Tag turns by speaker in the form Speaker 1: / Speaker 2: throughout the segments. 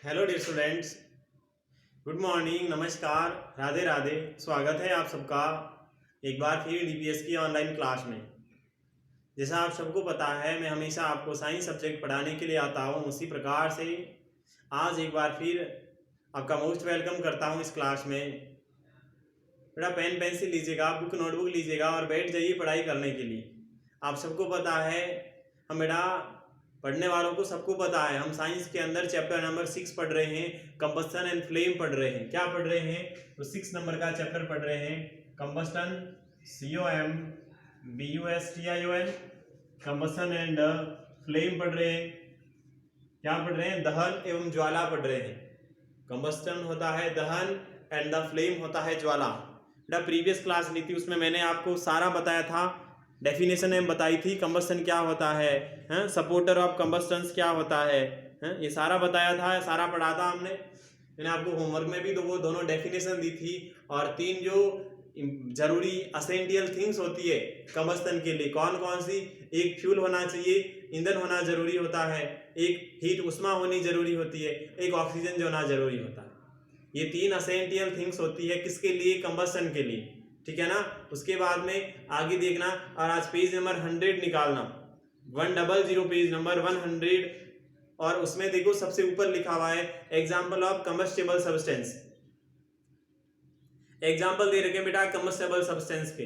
Speaker 1: Hello dear students, good morning, नमस्कार, राधे राधे। स्वागत है आप सबका एक बार फिर डीपीएस की ऑनलाइन क्लास में। जैसा आप सबको पता है, मैं हमेशा आपको साइंस सब्जेक्ट पढ़ाने के लिए आता हूँ। उसी प्रकार से आज एक बार फिर आपका मोस्ट वेलकम करता हूँ इस क्लास में। बेटा पेन पेंसिल लीजिएगा, बुक नोटबुक लीजिएगा और बैठ जाइए पढ़ाई करने के लिए। आप सबको पता है, हम बेटा पढ़ने वालों को सबको पता है, हम साइंस के अंदर चैप्टर नंबर 6 पढ़ रहे हैं, कंबस्टन एंड फ्लेम पढ़ रहे हैं। क्या पढ़ रहे हैं? तो 6 नंबर का चैप्टर पढ़ रहे हैं, combustion, COMBUSTION, combustion and flame पढ़ रहे हैं। क्या पढ़ रहे हैं? दहन एवं ज्वाला पढ़ रहे हैं। कंबस्टन होता है दहन एंड द फ्लेम होता है ज्वाला। बेटा प्रीवियस क्लास ली थी, उसमें मैंने आपको सारा बताया था, डेफिनेशन में बताई थी, कंबस्टन क्या होता है, सपोर्टर ऑफ कंबस्टन क्या होता है, ये सारा बताया था, सारा पढ़ा था हमने। मैंने आपको होमवर्क में भी तो वो दोनों डेफिनेशन दी थी। और 3 जो जरूरी असेंशियल थिंग्स होती है कंबस्टन के लिए, कौन कौन सी? एक फ्यूल होना चाहिए, ईंधन होना जरूरी होता है, एक हीट उष्मा होनी जरूरी होती है, एक ऑक्सीजन जो होना जरूरी होता है। ये 3 असेंशियल थिंग्स होती है किसके लिए? कंबस्टन के लिए, ठीक है ना। उसके बाद में आगे देखना, और आज पेज नंबर 100 निकालना, 100 पेज नंबर 100। और उसमें देखो सबसे ऊपर लिखा हुआ है example of combustible substance. Example दे रखे बेटा कंबस्टेबल सब्सटेंस के,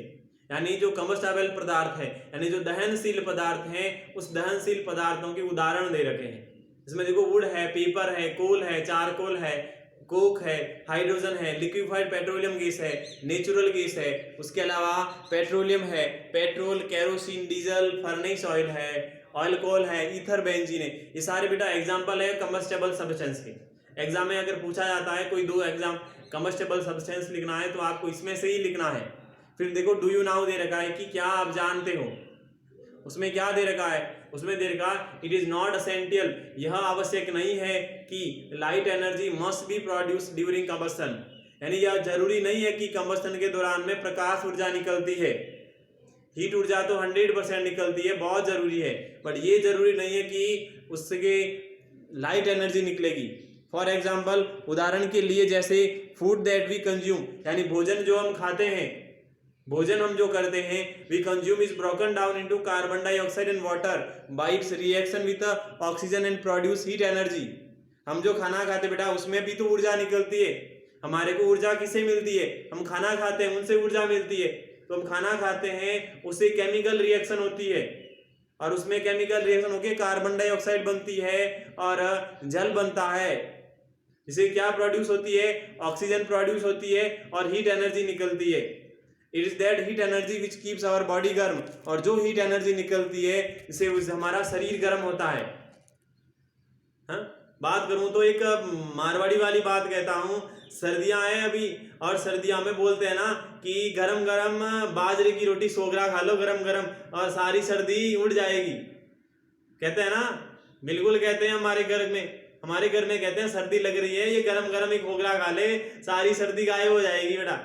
Speaker 1: यानी जो कंबस्टेबल पदार्थ है, यानी जो दहनशील पदार्थ हैं, उस दहनशील पदार्थों के उदाहरण दे रखे हैं। इसमें देखो वुड है, पेपर है, कोल है, चारकोल है, कोक है, हाइड्रोजन है, लिक्विफाइड पेट्रोलियम गैस है, नेचुरल गैस है, उसके अलावा पेट्रोलियम है, petrol, kerosene, diesel, furnace oil है, ऑयल है, ईथर, बेंजीन है। ये सारे बेटा एग्जाम्पल है कंबस्टेबल सब्सटेंस के। एग्जाम में अगर पूछा जाता है कोई 2 एग्जाम कंबस्टेबल सब्सटेंस लिखना है तो आपको इसमें से ही लिखना है। फिर देखो डू यू नाउ दे रखा है कि क्या आप जानते हो। उसमें क्या दे रखा है? उसमें दे रखा इट इज नॉट असेंशियल, यह आवश्यक नहीं है कि light energy must be produce during combustion, यानी यह जरूरी नहीं है कि कंबस्टन के दौरान में प्रकाश ऊर्जा निकलती है। हीट ऊर्जा तो 100% निकलती है, बहुत जरूरी है, बट ये जरूरी नहीं है कि उससे लाइट एनर्जी निकलेगी। फॉर एग्जाम्पल, उदाहरण के लिए जैसे फूड दैट वी कंज्यूम, यानी भोजन जो हम खाते हैं, भोजन हम जो करते हैं, we consume is broken down into carbon dioxide and water by its reaction with oxygen and produce heat energy. हम जो खाना खाते बेटा उसमें भी तो ऊर्जा निकलती है। हमारे को ऊर्जा किससे मिलती है? हम खाना खाते हैं, उनसे ऊर्जा मिलती है। तो हम खाना खाते हैं, उससे केमिकल रिएक्शन होती है, और उसमें केमिकल रिएक्शन होकर कार्बन डाइऑक्साइड बनती है और जल बनता है, जिसे क्या प्रोड्यूस होती है? ऑक्सीजन प्रोड्यूस होती है और हीट एनर्जी निकलती है। It is that heat energy which keeps our body गर्म, और जो हीट एनर्जी निकलती है इससे हमारा शरीर गर्म होता है। बात करूं तो एक मारवाड़ी वाली बात कहता हूं, सर्दियां हैं अभी, और सर्दियां में बोलते हैं ना कि गरम गरम बाजरे की रोटी सोगरा खा लो गरम गरम और सारी सर्दी उड़ जाएगी, कहते हैं ना। बिल्कुल कहते हैं, हमारे घर में कहते हैं सर्दी लग रही है, ये गरम गरम एक घोघला खा ले, सारी सर्दी गायब हो जाएगी बेटा।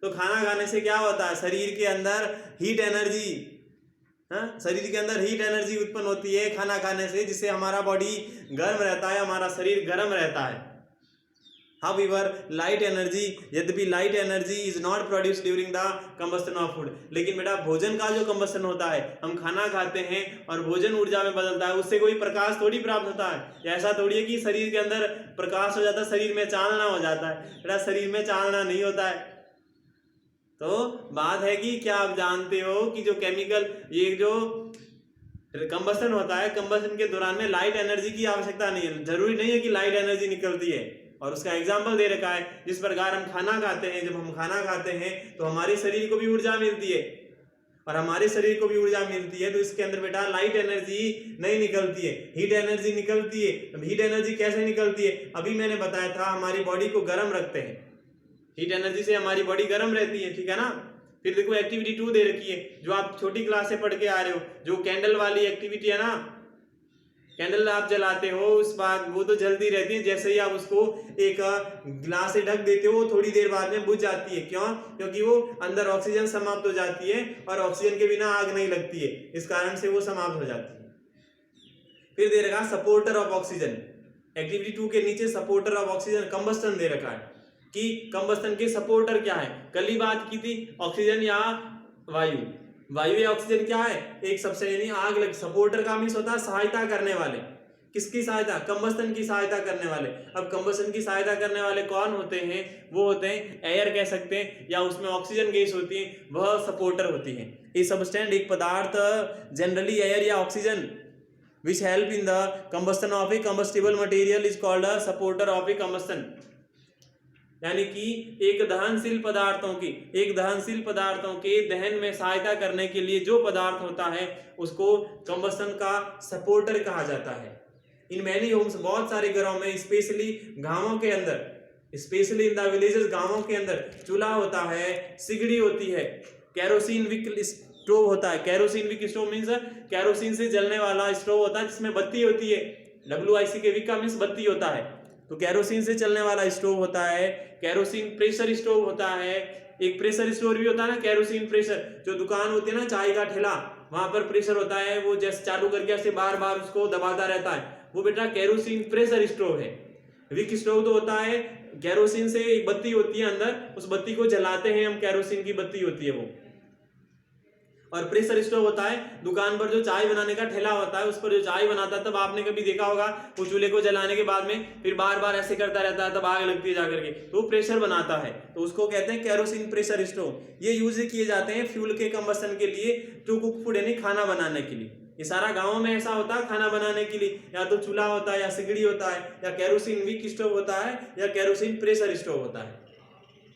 Speaker 1: तो खाना खाने से क्या होता है? शरीर के अंदर हीट एनर्जी उत्पन्न होती है खाना खाने से, जिससे हमारा बॉडी गर्म रहता है, हमारा शरीर गर्म रहता है। However, लाइट एनर्जी, यद्यपि light energy is not produce during the combustion of food, लेकिन बेटा भोजन का जो कंबस्टन होता है, हम खाना खाते हैं और भोजन ऊर्जा में बदलता है, उससे कोई प्रकाश थोड़ी प्राप्त होता है। ऐसा थोड़ी है कि शरीर के अंदर प्रकाश हो जाता है, शरीर में चांदना हो जाता है। बेटा शरीर में चांदना नहीं होता है। तो बात है कि क्या आप जानते हो कि जो केमिकल, ये जो कंबस्टन होता है, कंबस्टन के दौरान में लाइट एनर्जी की आवश्यकता नहीं है, जरूरी नहीं है कि लाइट एनर्जी निकलती है। और उसका एग्जाम्पल दे रखा है, जिस प्रकार हम खाना खाते हैं, जब हम खाना खाते हैं तो हमारे शरीर को भी ऊर्जा मिलती है, और हमारे शरीर को भी ऊर्जा मिलती है, तो इसके अंदर बेटा लाइट एनर्जी नहीं निकलती है, हीट एनर्जी निकलती है। अब हीट एनर्जी कैसे निकलती है? अभी मैंने बताया था, हमारी बॉडी को गर्म रखते हैं, हीट एनर्जी से हमारी बॉडी गर्म रहती है, ठीक है ना। फिर देखो एक्टिविटी 2 दे रखी है, जो आप छोटी क्लास से पढ़ के आ रहे हो, जो कैंडल वाली एक्टिविटी है ना, कैंडल आप जलाते हो, उस बाद वो तो जलती रहती है, जैसे ही आप उसको एक ग्लास से ढक देते हो, थोड़ी देर बाद में बुझ जाती है। क्यों? क्योंकि वो अंदर ऑक्सीजन समाप्त हो जाती है, और ऑक्सीजन के बिना आग नहीं लगती है, इस कारण से वो समाप्त हो जाती है। फिर दे रखा सपोर्टर ऑफ ऑक्सीजन, एक्टिविटी 2 के नीचे सपोर्टर ऑफ ऑक्सीजन कंबस्टन दे रखा है कि कंबस्टन के सपोर्टर क्या है। कल ही बात की थी ऑक्सीजन या वायु, वायु या ऑक्सीजन क्या है, एक सबसे यानी आग लग, सपोर्टर का मीन्स होता है सहायता करने वाले, किसकी सहायता, कंबस्टन की सहायता करने वाले। अब कंबस्टन की सहायता करने वाले कौन होते हैं, वो होते हैं एयर कह सकते हैं, या उसमें ऑक्सीजन गैस होती है, वह सपोर्टर होती है। ए सबस्टेंस एक पदार्थ जनरली एयर या oxygen which help in the combustion of a combustible material is called a supporter of a combustion। यानी कि एक दहनशील पदार्थों के दहन में सहायता करने के लिए जो पदार्थ होता है उसको कंबस्टन का सपोर्टर कहा जाता है। इन मैनी होम्स, बहुत सारे घरों में, स्पेशली गांवों के अंदर, स्पेशली इन द विलेजेस, गांवों के अंदर चूल्हा होता है, सिगड़ी होती है, केरोसिन विक स्टोव होता है। Kerosene wick stove means kerosene से जलने वाला स्टोव होता है जिसमें बत्ती होती है, WIC के विक का मीन्स बत्ती होता है, तो केरोसिन से चलने वाला स्टोव होता है। केरोसिन प्रेशर स्टोव होता है, एक प्रेशर स्टोव भी होता है ना, केरोसिन प्रेशर, जो दुकान होती है ना चाय का ठेला, वहां पर प्रेशर होता है, वो जैसे चालू करके ऐसे बार बार उसको दबाता रहता है, वो बेटा केरोसिन प्रेशर स्टोव है। विक स्टोव तो होता है केरोसिन से, एक बत्ती होती है अंदर, उस बत्ती को जलाते हैं हम, केरोसिन की बत्ती होती है वो। और प्रेशर स्टोव होता है दुकान पर जो चाय बनाने का ठेला होता है, उस पर जो चाय बनाता है, तब आपने कभी देखा होगा वो चूल्हे को जलाने के बाद में फिर बार बार ऐसे करता रहता है, तब आग लगती है जाकर के, तो वो प्रेशर बनाता है, तो उसको कहते हैं केरोसिन प्रेशर स्टोव। ये यूज किए जाते हैं फ्यूल के कंबस्टन के लिए, टू कुक फूड यानी खाना बनाने के लिए। ये सारा गाँव में ऐसा होता है खाना बनाने के लिए, या तो चूल्हा होता है, या सिगड़ी होता है, या केरोसिन विक स्टोव होता है, या केरोसिन प्रेशर स्टोव होता है।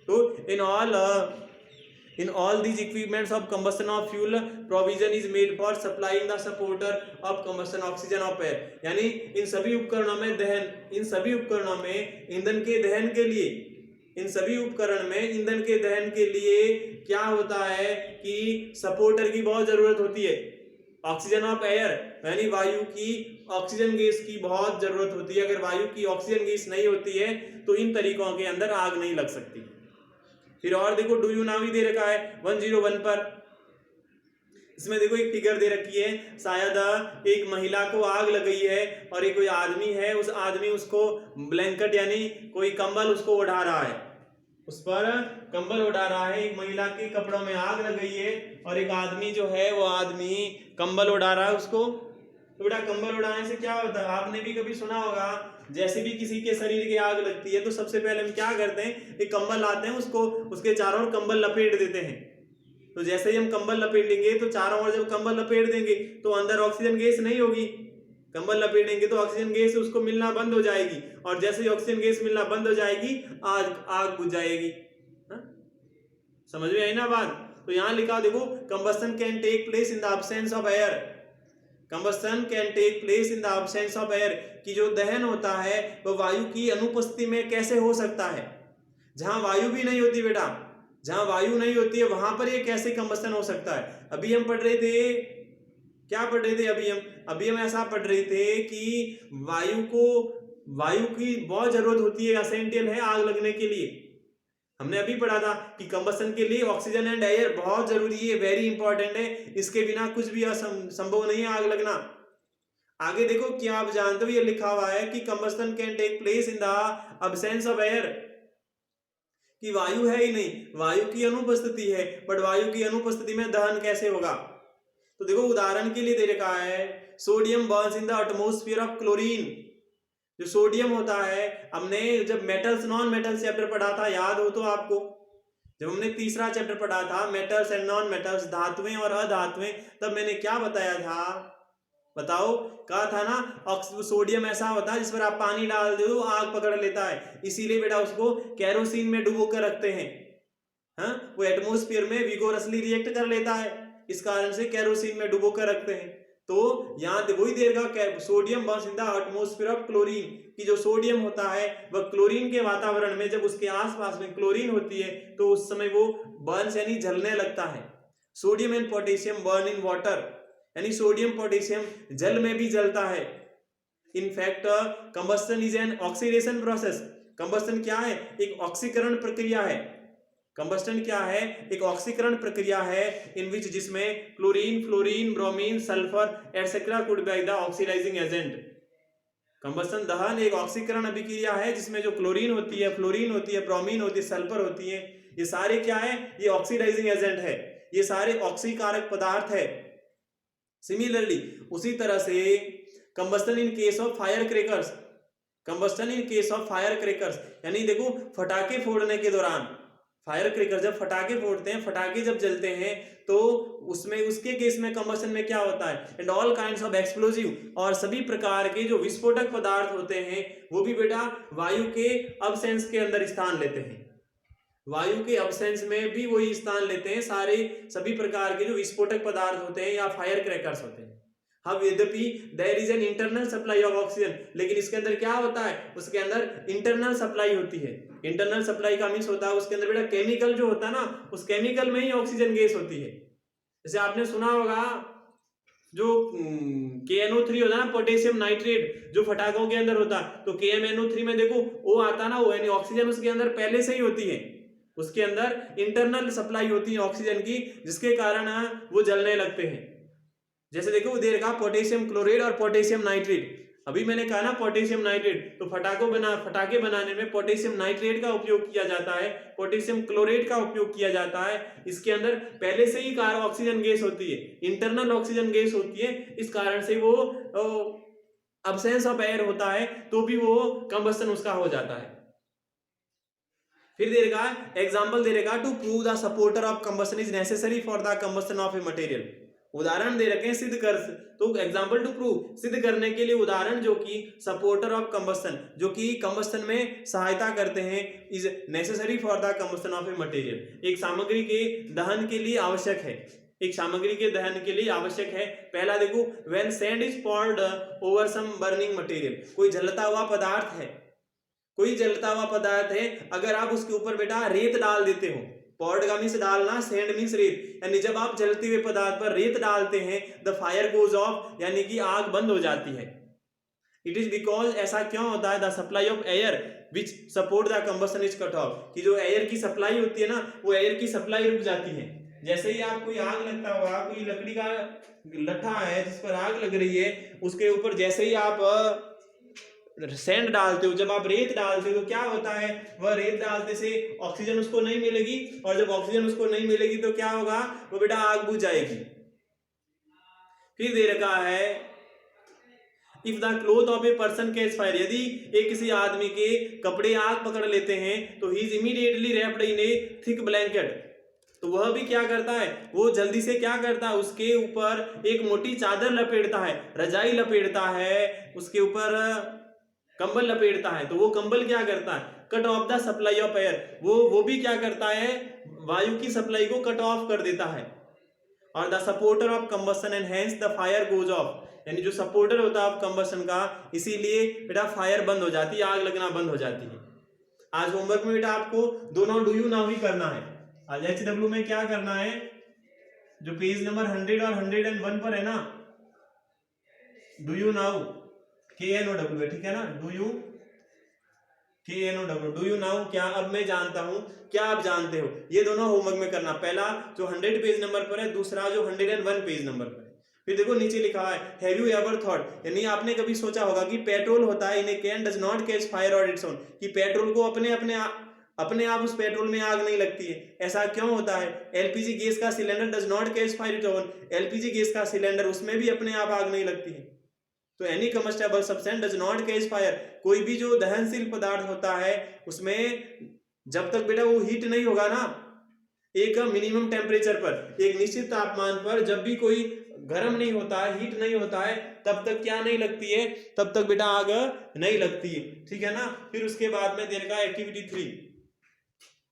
Speaker 1: तो in all these equipments of combustion of fuel, provision is made for supplying the supporter of combustion oxygen of air। यानी इन सभी उपकरणों में ईंधन के दहन के लिए, इन सभी उपकरण में ईंधन के दहन के लिए क्या होता है कि सपोर्टर की बहुत जरूरत होती है। ऑक्सीजन ऑफ एयर यानी वायु की, ऑक्सीजन गैस की बहुत जरूरत होती है। अगर वायु की ऑक्सीजन गैस नहीं होती है तो इन तरीकों के अंदर आग नहीं लग सकती। फिर और देखो डू यू नाउ भी दे रखा है 101 पर, इसमें देखो एक फिगर दे रखी है, शायद एक महिला को आग लग गई है और एक कोई आदमी है, उस आदमी उसको ब्लैंकेट यानी कोई कंबल उसको उड़ा रहा है, उस पर कंबल उड़ा रहा है। एक महिला के कपड़ों में आग लग गई है और एक आदमी जो है वो आदमी कंबल उड़ा रहा है उसको। तो बेटा कंबल उड़ाने से क्या होता है, आपने भी कभी सुना होगा, जैसे भी किसी के शरीर की आग लगती है तो सबसे पहले हम क्या करते हैं, एक कंबल लाते हैं, उसको उसके चारों ओर कंबल लपेट देते हैं। तो जैसे ही हम कंबल लपेटेंगे तो चारों ओर जब कंबल लपेट देंगे तो अंदर ऑक्सीजन गैस नहीं होगी, कंबल लपेटेंगे तो ऑक्सीजन गैस उसको मिलना बंद हो जाएगी, और जैसे ही ऑक्सीजन गैस मिलना बंद हो जाएगी आग बुझ जाएगी। समझ में आई ना बात। तो यहाँ लिखा देखो, combustion can take place in the absence of air, combustion can take place in the absence of air, कि जो दहन होता है वो वायु की अनुपस्थिति में कैसे हो सकता है। जहां वायु भी नहीं होती बेटा, जहां वायु नहीं होती है वहां पर ये कैसे कंबस्टन हो सकता है। अभी हम पढ़ रहे थे, क्या पढ़ रहे थे अभी हम ऐसा पढ़ रहे थे कि वायु की बहुत जरूरत होती है, एसेंशियल है आग लगने के लिए। हमने अभी पढ़ा था कि कंबस्टन के लिए ऑक्सीजन एंड एयर बहुत जरूरी है, वेरी इंपॉर्टेंट है, इसके बिना कुछ भी संभव नहीं है आग लगना। आगे देखो क्या आप जानते हो, ये लिखा हुआ है कि combustion can take place in the absence of air, कि वायु है ही नहीं, वायु की अनुपस्थिति है, बट वायु की अनुपस्थिति में दहन कैसे होगा। तो देखो उदाहरण के लिए दे रखा है, sodium Burns in the atmosphere of chlorine. जो सोडियम होता है, हमने जब मेटल्स नॉन मेटल्स चैप्टर पढ़ा था, याद हो तो आपको, जब हमने तीसरा चैप्टर पढ़ा था मेटल्स एंड नॉन मेटल्स, धातुएं और अधातुएं, तब मैंने क्या बताया था, बताओ, कहा था ना सोडियम ऐसा होता है जिस पर आप पानी डाल दो आग पकड़ लेता है, इसीलिए बेटा उसको केरोसिन में डुबो कर रखते हैं। वो एटमॉस्फेयर में विगोरसली रिएक्ट कर लेता है, इस कारण से केरोसिन में डुबो कर रखते हैं। तो यहाँ वही देगा, sodium Burns in the atmosphere of chlorine, कि जो सोडियम होता है वह क्लोरीन के वातावरण में, जब उसके आसपास में क्लोरीन होती है तो उस समय वो बर्न्स यानी जलने लगता है। Sodium and potassium burn in water, यानी सोडियम पोटेशियम जल में भी जलता है। In fact combustion is an oxidation process. Combustion क्या है, एक ऑक्सीकरण प्रक्रिया है। कंबस्टन क्या है, एक ऑक्सीकरण प्रक्रिया है, इन विच जिसमें chlorine, fluorine, bromine, sulphur etcetera could be the oxidising agent. Combustion दहन एक ऑक्सीकरण अभिक्रिया है जिसमें जो क्लोरीन होती है, फ्लोरीन होती है, ब्रोमीन होती है, सल्फर होती है, ये सारे क्या है, ये ऑक्सीडाइजिंग एजेंट है, ये सारे ऑक्सीकारक पदार्थ है। सिमिलरली उसी तरह से combustion in case of fire crackers, combustion in case of fire crackers, यानी देखो फटाके फोड़ने के दौरान, फायर क्रैकर जब फटाके फोड़ते हैं, फटाके जब जलते हैं तो उसमें उसके केस में कंबस्टन में क्या होता है, and all kinds of explosive, और सभी प्रकार के जो विस्फोटक पदार्थ होते हैं वो भी बेटा वायु के अब्सेंस के अंदर स्थान लेते हैं, वायु के अब्सेंस में भी वही स्थान लेते हैं सारे सभी प्रकार के जो विस्फोटक पदार्थ होते हैं या फायर क्रैकर्स होते हैं। अब यद्यपि there is an internal supply of oxygen, लेकिन इसके अंदर क्या होता है, उसके अंदर इंटरनल सप्लाई होती है। इंटरनल सप्लाई का मीन्स होता है उसके अंदर बेटा केमिकल जो होता है ना, उस केमिकल में ही ऑक्सीजन गैस होती है। जैसे आपने सुना होगा जो KNO3 होता है ना, पोटेशियम नाइट्रेट, जो फटाकों के अंदर होता है, तो KMNO3 में देखो वो आता ना, वो यानी ऑक्सीजन उसके अंदर पहले से ही होती है, उसके अंदर इंटरनल सप्लाई होती है ऑक्सीजन की, जिसके कारण वो जलने लगते हैं। जैसे देखो वो दे रखा पोटेशियम क्लोराइड और पोटेशियम नाइट्रेट, अभी मैंने कहा ना पोटेशियम नाइट्रेट, तो फटाके बनाने में पोटेशियम नाइट्रेट का उपयोग किया जाता है, पोटेशियम क्लोराइड का उपयोग किया जाता है। इसके अंदर पहले से ही कार्बन ऑक्सीजन गैस होती है, इंटरनल ऑक्सीजन गैस होती है, इस कारण से वो अब्सेंस ऑफ एयर होता है तो भी वो कंबस्टन उसका हो जाता है। फिर दे रखा एग्जाम्पल दे रखा to prove the supporter of combustion is necessary for the combustion of a material, उदाहरण दे रखे हैं सिद्ध कर, तो एग्जाम्पल टू प्रूव सिद्ध करने के लिए उदाहरण जो कि सपोर्टर ऑफ कंबस्टन, जो कि कंबस्टन में सहायता करते हैं, is necessary for the combustion of a material, एक सामग्री के दहन के लिए आवश्यक है, एक सामग्री के दहन के लिए आवश्यक है। पहला देखो when sand is poured over some burning material, कोई जलता हुआ पदार्थ है, कोई जलता हुआ पदार्थ है, अगर आप उसके ऊपर बेटा रेत डाल देते हो, पॉर्ड का मीन्स डालना, सैंड मीन्स रेत, यानी जब आप जलते हुए पदार्थ पर रेत डालते हैं द फायर गोज ऑफ, यानी कि आग बंद हो जाती है। इट इज बिकॉज, ऐसा क्यों होता है, the supply of air which support the combustion is cut off, कि जो एयर की सप्लाई होती है ना, वो एयर की सप्लाई रुक जाती है। जैसे ही आप कोई आग लगता हुआ, कोई लकड़ी का लट्ठा है जिस पर आग लग रही है, उसके ऊपर जैसे ही आप सैंड डालते हो, जब आप रेत डालते हो तो क्या होता है, वह रेत डालते से ऑक्सीजन उसको नहीं मिलेगी, और जब ऑक्सीजन उसको नहीं मिलेगी तो क्या होगा, वो बेटा आग बुझ जाएगी। फिर दे रखा है if the cloth of a person catch fire, यदि एक किसी आदमी के कपड़े आग पकड़ लेते हैं तो he is immediately wrapped in A thick blanket, तो वह भी क्या करता है, वो जल्दी से क्या करता है, उसके ऊपर एक मोटी चादर लपेटता है, रजाई लपेटता है, उसके ऊपर कंबल लपेटता है, तो वो कंबल क्या करता है, cut off the supply of air, वो भी क्या करता है, वायु की सप्लाई को कट ऑफ कर देता है। और the supporter of combustion and hence the fire goes off, यानी जो सपोर्टर होता है कंबस्टन का, इसीलिए बेटा फायर बंद हो जाती है, आग लगना बंद हो जाती है। आज होमवर्क में बेटा आपको दोनों डू यू नाउ ही करना है। आज HW में क्या करना है, जो पेज नंबर 100 और 101 पर है ना, डू यू नाउ KNOW है, ठीक है ना, do you KNOW, do you now, क्या अब मैं जानता हूं, क्या आप जानते हो, ये दोनों होमवर्क में करना। पहला जो 100 पेज नंबर पर है, दूसरा जो 101 पेज नंबर पर है। फिर देखो नीचे लिखा है हैव यू एवर थॉट, यानी आपने कभी सोचा होगा कि पेट्रोल होता है in a can does not catch fire on its own, कि पेट्रोल को अपने आप उस पेट्रोल में आग नहीं लगती है। ऐसा क्यों होता है, LPG गैस का cylinder does not catch fire it own, LPG gas का सिलेंडर उसमें भी अपने आप आग नहीं लगती है। तो any combustible substance does not catch fire, कोई भी जो दहनशील पदार्थ होता है उसमें जब तक बेटा वो हीट नहीं होगा ना, एक मिनिमम टेम्परेचर पर, एक निश्चित तापमान पर, जब भी कोई गर्म नहीं होता है, हीट नहीं होता है, तब तक क्या नहीं लगती है, तब तक बेटा आग नहीं लगती है, ठीक है ना। फिर उसके बाद में दे रखा है एक्टिविटी 3,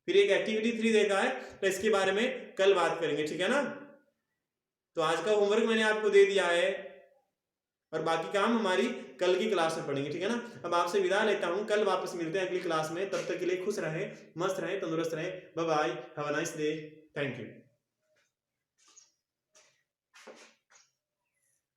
Speaker 1: फिर एक एक्टिविटी 3 देखा है, तो इसके बारे में कल बात करेंगे, ठीक है ना। तो आज का होमवर्क मैंने आपको दे दिया है और बाकी काम हमारी कल की क्लास में पढ़ेंगे, ठीक है ना। अब आपसे विदा लेता हूं, कल वापस मिलते हैं अगली क्लास में, तब तक के लिए खुश रहें, मस्त रहें, तंदुरुस्त रहें, bye bye, have a nice day, thank you.